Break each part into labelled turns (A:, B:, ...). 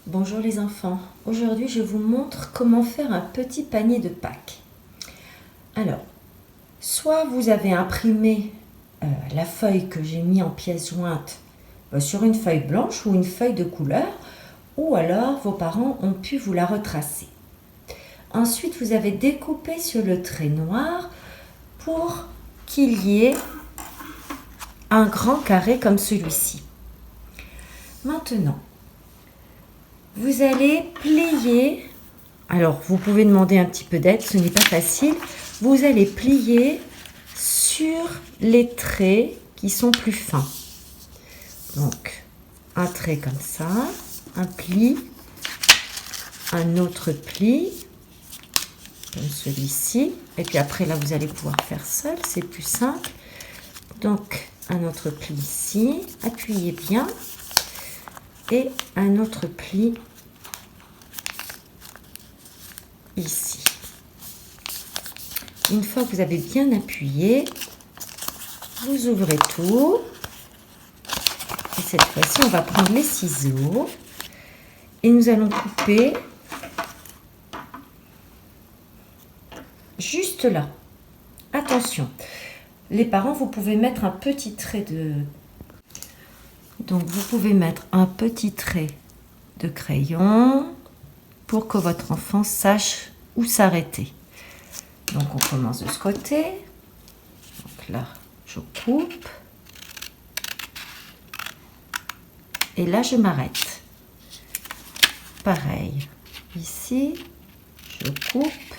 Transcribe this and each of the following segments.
A: Bonjour les enfants, aujourd'hui je vous montre comment faire un petit panier de Pâques. Alors, soit vous avez imprimé la feuille que j'ai mis en pièce jointe sur une feuille blanche ou une feuille de couleur, ou alors vos parents ont pu vous la retracer. Ensuite, vous avez découpé sur le trait noir pour qu'il y ait un grand carré comme celui-ci. Maintenant, vous allez plier, alors vous pouvez demander un petit peu d'aide, ce n'est pas facile, vous allez plier sur les traits qui sont plus fins. Donc, un trait comme ça, un pli, un autre pli, comme celui-ci, et puis après là vous allez pouvoir faire seul, c'est plus simple. Donc, un autre pli ici, appuyez bien, et un autre pli ici. Une fois que vous avez bien appuyé, vous ouvrez tout. Et cette fois-ci, on va prendre les ciseaux et nous allons couper juste là. Attention, les parents, vous pouvez mettre un petit trait de... Donc, vous pouvez mettre un petit trait de crayon pour que votre enfant sache où s'arrêter. Donc, on commence de ce côté. Donc là, je coupe. Et là, je m'arrête. Pareil. Ici, je coupe.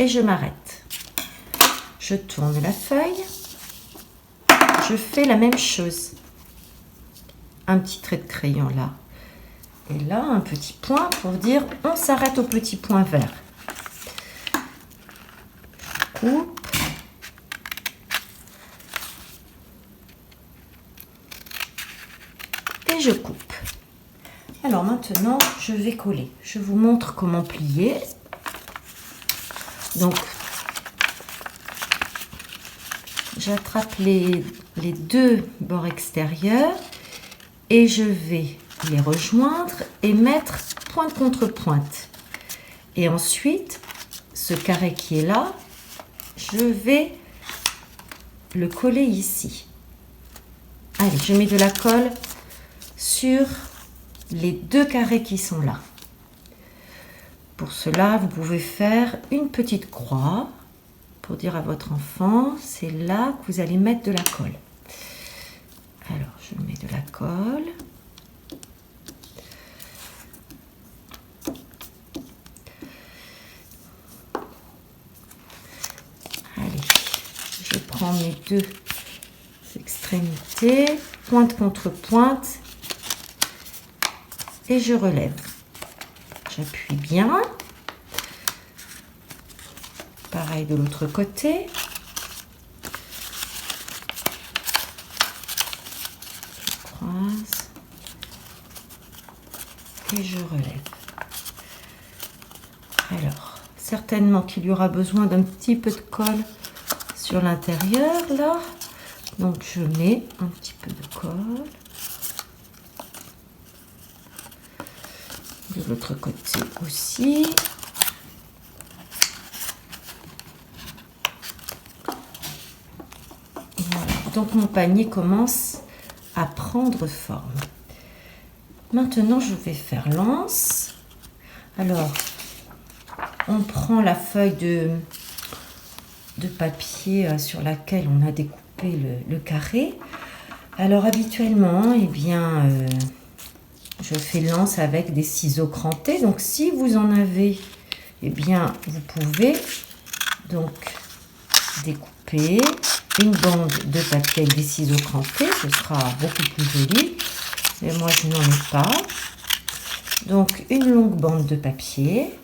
A: Et je m'arrête. Je tourne la feuille. Je fais la même chose. Un petit trait de crayon là. Et là, un petit point pour dire on s'arrête au petit point vert. Je coupe. Et je coupe. Alors maintenant, je vais coller. Je vous montre comment plier. Donc, j'attrape les deux bords extérieurs et je vais les rejoindre et mettre pointe contre pointe. Et ensuite, ce carré qui est là, je vais le coller ici. Allez, je mets de la colle sur les deux carrés qui sont là. Pour cela, vous pouvez faire une petite croix pour dire à votre enfant, c'est là que vous allez mettre de la colle. Alors, je mets de la colle. Allez, je prends mes deux extrémités, pointe contre pointe, et je relève. J'appuie bien. Pareil de l'autre côté. Je croise. Et je relève. Alors, certainement qu'il y aura besoin d'un petit peu de colle sur l'intérieur, là. Donc, je mets un petit peu de colle. De l'autre côté aussi. Voilà. Donc, mon panier commence à prendre forme. Maintenant, je vais faire l'anse. Alors, on prend la feuille de papier sur laquelle on a découpé le carré. Alors, habituellement, eh bien, je fais l'anse avec des ciseaux crantés. Donc, si vous en avez, eh bien, vous pouvez donc découper une bande de papier avec des ciseaux crantés. Ce sera beaucoup plus joli. Mais moi, je n'en ai pas. Donc, une longue bande de papier.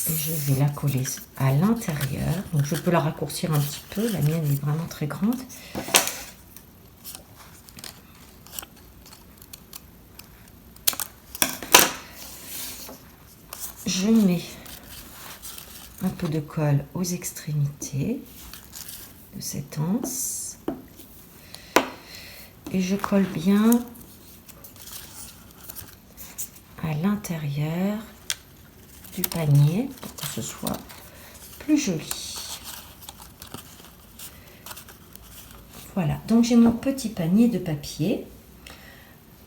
A: Et je vais la coller à l'intérieur. Donc, je peux la raccourcir un petit peu. La mienne est vraiment très grande. Je mets un peu de colle aux extrémités de cette anse. et je colle bien à l'intérieur du panier pour que ce soit plus joli. Voilà, donc j'ai mon petit panier de papier.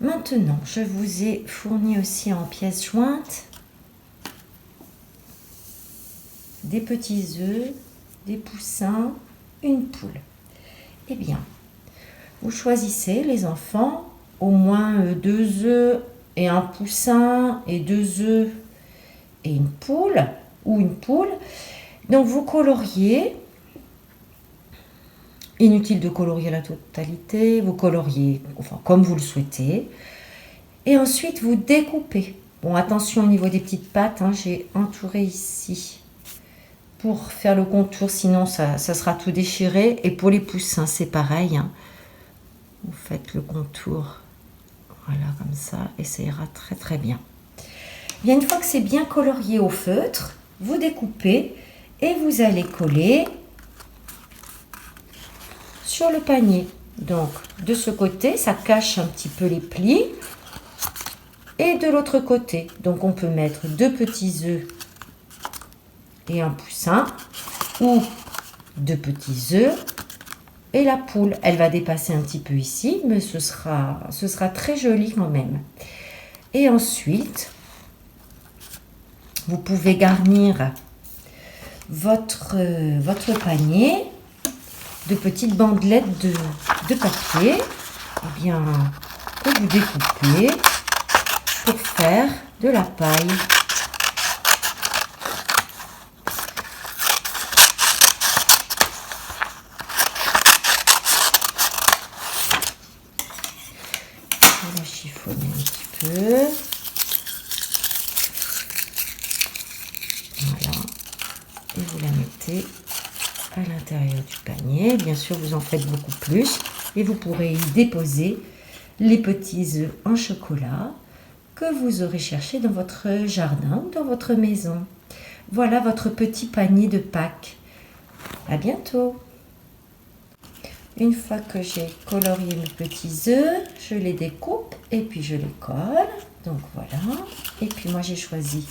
A: Maintenant, je vous ai fourni aussi en pièces jointes des petits œufs, des poussins, une poule. Eh bien, vous choisissez, les enfants, au moins 2 œufs et un poussin, et 2 œufs et une poule, ou une poule. Donc vous coloriez. Inutile de colorier la totalité, vous coloriez enfin, comme vous le souhaitez. Et ensuite, vous découpez. Bon, attention au niveau des petites pattes, hein, j'ai entouré ici pour faire le contour, sinon ça sera tout déchiré. Et pour les poussins, c'est pareil. Hein. Vous faites le contour, voilà, comme ça, et ça ira très très bien. Bien, une fois que c'est bien colorié au feutre, vous découpez et vous allez coller sur le panier. Donc de ce côté, ça cache un petit peu les plis, et de l'autre côté, donc on peut mettre 2 petits œufs et un poussin, ou 2 petits œufs et la poule. Elle va dépasser un petit peu ici, mais ce sera très joli quand même. Et ensuite, vous pouvez garnir votre panier de petites bandelettes de papier, eh bien, que vous découpez pour faire de la paille. Je vais la chiffonner un petit peu. Voilà. Et vous la mettez à l'intérieur du panier. Bien sûr, vous en faites beaucoup plus et vous pourrez y déposer les petits œufs en chocolat que vous aurez cherché dans votre jardin ou dans votre maison. Voilà votre petit panier de Pâques. À bientôt. Une fois que j'ai colorié mes petits œufs, je les découpe et puis je les colle. Donc voilà. Et puis moi j'ai choisi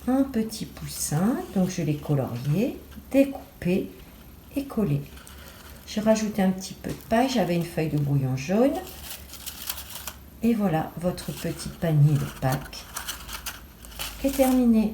A: un petit poussin, donc je l'ai colorié, découpé et collé. J'ai rajouté un petit peu de paille, j'avais une feuille de brouillon jaune. Et voilà, votre petit panier de Pâques est terminé.